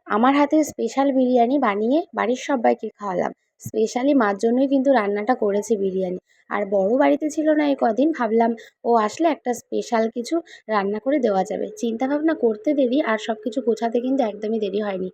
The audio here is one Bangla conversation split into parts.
আমার হাতের স্পেশাল বিরিয়ানি বানিয়ে বাড়ির সব্বাইকে খাওয়ালাম। স্পেশালি মার জন্যই কিন্তু রান্নাটা করেছি বিরিয়ানি। আর বড় বাড়িতে ছিল না এই কদিন, ভাবলাম ও আসলে একটা স্পেশাল কিছু রান্না করে দেওয়া যাবে। চিন্তা ভাবনা করতে দেরি আর সব কিছু গোছাতে কিন্তু একদমই দেরি হয়নি।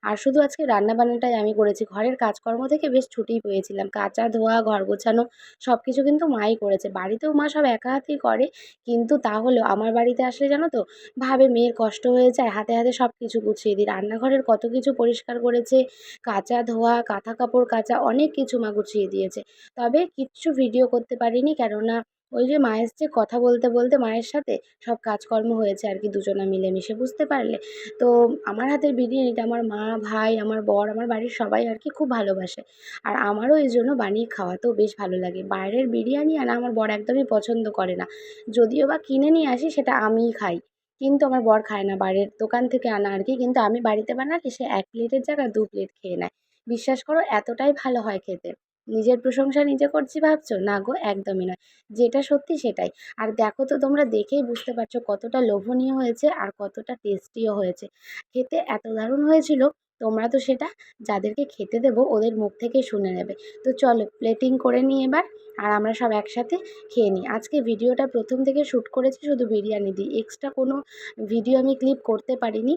আর শুধু আজকে রান্নাবান্নাটাই আমি করেছি। ঘরের কাজকর্ম থেকে বেশ ছুটিই পেয়েছিলাম। কাচা, ধোয়া, ঘর গোছানো সব কিছু কিন্তু মাই করেছে। বাড়িতেও মা সব একা হাতেই করে, কিন্তু তাহলেও আমার বাড়িতে আসলে জানো তো, ভাবে মেয়ের কষ্ট হয়ে যায়, হাতে হাতে সব কিছু গুছিয়ে দিই। রান্নাঘরের কত কিছু পরিষ্কার করেছে, কাচা ধোয়া, কাঁথা কাপড় কাচা, অনেক কিছু মা গুছিয়ে দিয়েছে। তবে কিচ্ছু ভিডিও করতে পারিনি, কেননা ওই যে মা এসছে, কথা বলতে বলতে মায়ের সাথে সব কাজকর্ম হয়েছে আর কি, দুজনা মিলেমিশে, বুঝতে পারলে? তো আমার হাতের বিরিয়ানিটা আমার মা, ভাই, আমার বর, আমার বাড়ির সবাই আর কি খুব ভালোবাসে। আর আমারও এই জন্য বানিয়ে খাওয়াতেও বেশ ভালো লাগে। বাইরের বিরিয়ানি আর আমার বর একদমই পছন্দ করে না। যদিও বা কিনে নিয়ে আসি, সেটা আমিই খাই। কিন্তু আমার বর খায় না, বাইরের দোকান থেকে আনা আর কি। কিন্তু আমি বাড়িতে বানালে সে ১ প্লেটের জায়গায় ২ প্লেট খেয়ে নেয়। বিশ্বাস করো, এতটাই ভালো হয় খেতে। নিজের প্রশংসা নিজে করছি ভাবছো? না গো, একদমই নয়। যেটা সত্যি সেটাই। আর দেখো তো, তোমরা দেখেই বুঝতে পারছো কতটা লোভনীয় হয়েছে আর কতটা টেস্টিও হয়েছে। খেতে এত দারুণ হয়েছিল, তোমরা তো সেটা যাদেরকে খেতে দেবো ওদের মুখ থেকেই শুনে নেবে। তো চলো প্লেটিং করে নিই এবার, আর আমরা সব একসাথে খেয়ে নিই। আজকে ভিডিওটা প্রথম থেকে শ্যুট করেছি শুধু বিরিয়ানি দিয়ে। এক্সট্রা কোনো ভিডিও আমি ক্লিপ করতে পারিনি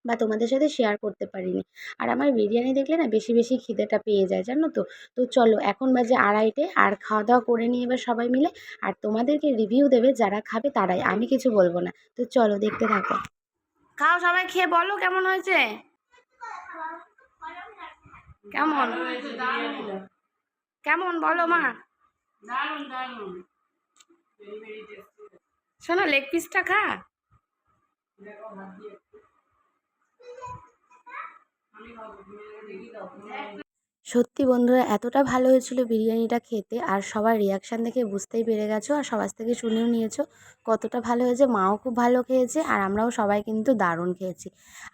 বা তোমাদের সাথে শেয়ার করতে পারিনি। আর আমার বিরিয়ানি দেখলে না বেশি বেশি খিদেটা পেয়ে যায়, জানো তো। তো চলো, এখন বাজে ২:৩০, আর খাওয়া দাওয়া করে নিই এবার সবাই মিলে। আর তোমাদেরকে রিভিউ দেবে যারা খাবে তারাই, আমি কিছু বলবো না। তো চলো, দেখতে থাকো। খাও, সবাই খেয়ে বলো কেমন হয়েছে। কেমন কেমন বলো মা। শোনো, লেগ পিসটা খা। সত্যি বন্ধুরা, এতটা ভালো হয়েছিল বিরিয়ানিটা খেতে, আর সবার রিয়াকশান দেখে বুঝতেই পেরে গেছো, আর সবার থেকে শুনেও নিয়েছো কতটা ভালো হয়েছে। মাও খুব ভালো খেয়েছে, আর আমরাও সবাই কিন্তু দারুণ খেয়েছি।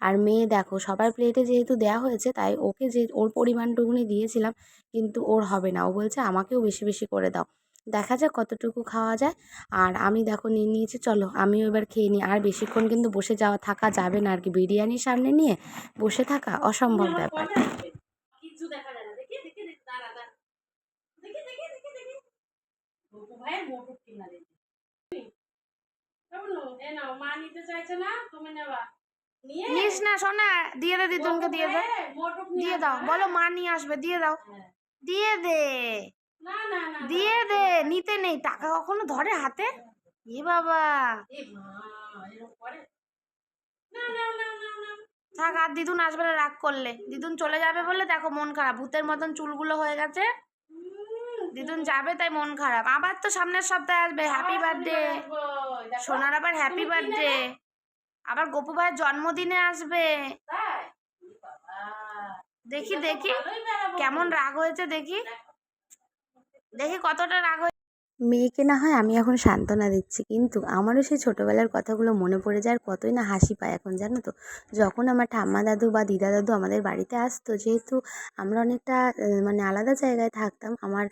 আর মেয়ে দেখো, সবার প্লেটে যেহেতু দেওয়া হয়েছে, তাই ওকে যে ওর পরিমাণটুকুনি দিয়েছিলাম, কিন্তু ওর হবে না। ও বলছে আমাকেও বেশি বেশি করে দাও। দেখা যাক কতটুকু খাওয়া যায়। আর আমি দেখো নিয়ে নিয়েছি, চলো আমিও এবার খেয়ে নিই। আর বেশিক্ষণ কিন্তু বসে থাকা যাবে না আর কি, বিরিয়ানির সামনে নিয়ে বসে থাকা অসম্ভব ব্যাপার। কিছু দেখা যায় না, দেখি দেখি দেখি, দাঁড়া দাঁড়া, দেখি দেখি দেখি দেখি, গপু ভাইয়ের মোটর কিনা দেখি। কেমন এ নাও, মা নিতে চাইছে না, তুমি নেবা। নিস না সোনা, দিয়ে দে, দিদুনকে দিয়ে দে, দিয়ে দাও। বলো মা নিয়ে আসবে, দিয়ে দাও, দিয়ে দে, দিয়ে দে। নিতে নেই, টাকা কখনো ধরে হাতে? এ বাবা, থাক, আর দিদুন আসবে না রাগ করলে। দিদুন চলে যাবে বলে দেখো মন খারাপ, ভূতের মতন চুলগুলো হয়ে গেছে। দিদুন যাবে তাই মন খারাপ। আবার তো সামনের সপ্তাহে আসবে। হ্যাপি বার্থডে সোনার, আবার হ্যাপি বার্থডে। আবার গপু ভাইয়ের জন্মদিনে আসবে। দেখি দেখি কেমন রাগ হয়েছে, দেখি দেখি কতটা রাগ হয়েছে। মেয়েকে না হয় আমি এখন সান্ত্বনা দিচ্ছি, কিন্তু আমারও সেই ছোটোবেলার কথাগুলো মনে পড়ে যায়। আর কতই না হাসি পায় এখন, জানো তো। যখন আমার ঠাম্মা দাদু বা দিদা দাদু আমাদের বাড়িতে আসতো, যেহেতু আমরা অনেকটা মানে আলাদা জায়গায় থাকতাম। আমার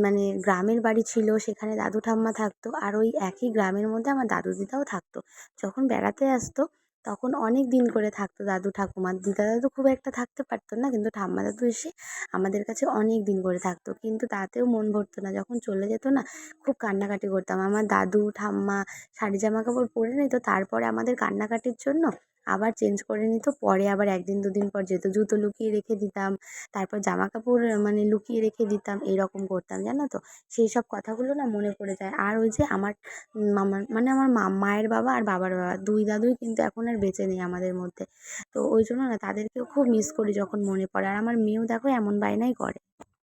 মানে গ্রামের বাড়ি ছিল, সেখানে দাদু ঠাম্মা থাকতো, আর ওই একই গ্রামের মধ্যে আমার দাদু দিদাও থাকতো। যখন বেড়াতে আসতো তখন অনেক দিন করে থাকতো দাদু ঠাকুমা। দিদা দাদু খুব একটা থাকতে পারতো না, কিন্তু ঠাম্মা দাদু এসে আমাদের কাছে অনেক দিন করে থাকতো। কিন্তু তাতেও মন ভরতো না, যখন চলে যেত না খুব কান্নাকাটি করতাম। আমার দাদু ঠাম্মা শাড়ি জামা কাপড় পরে নিত, তারপরে আমাদের কান্নাকাটির জন্য আবার চেঞ্জ করে নিত। পরে আবার ১ দিন ২ দিন পর যেত, জুতো লুকিয়ে রেখে দিতাম, তারপর জামা কাপড় মানে লুকিয়ে রেখে দিতাম, এরকম করতাম, জানো তো। সেই সব কথাগুলো না মনে পড়ে যায়। আর ওই যে আমার মামার মানে আমার মায়ের বাবা আর বাবার বাবা, ২ দাদুই কিন্তু এখন আর বেঁচে নেই আমাদের মধ্যে। তো ওই জন্য না তাদেরকেও খুব মিস করি যখন মনে পড়ে। আর আমার মেয়েও দেখো এমন বায়নাই করে।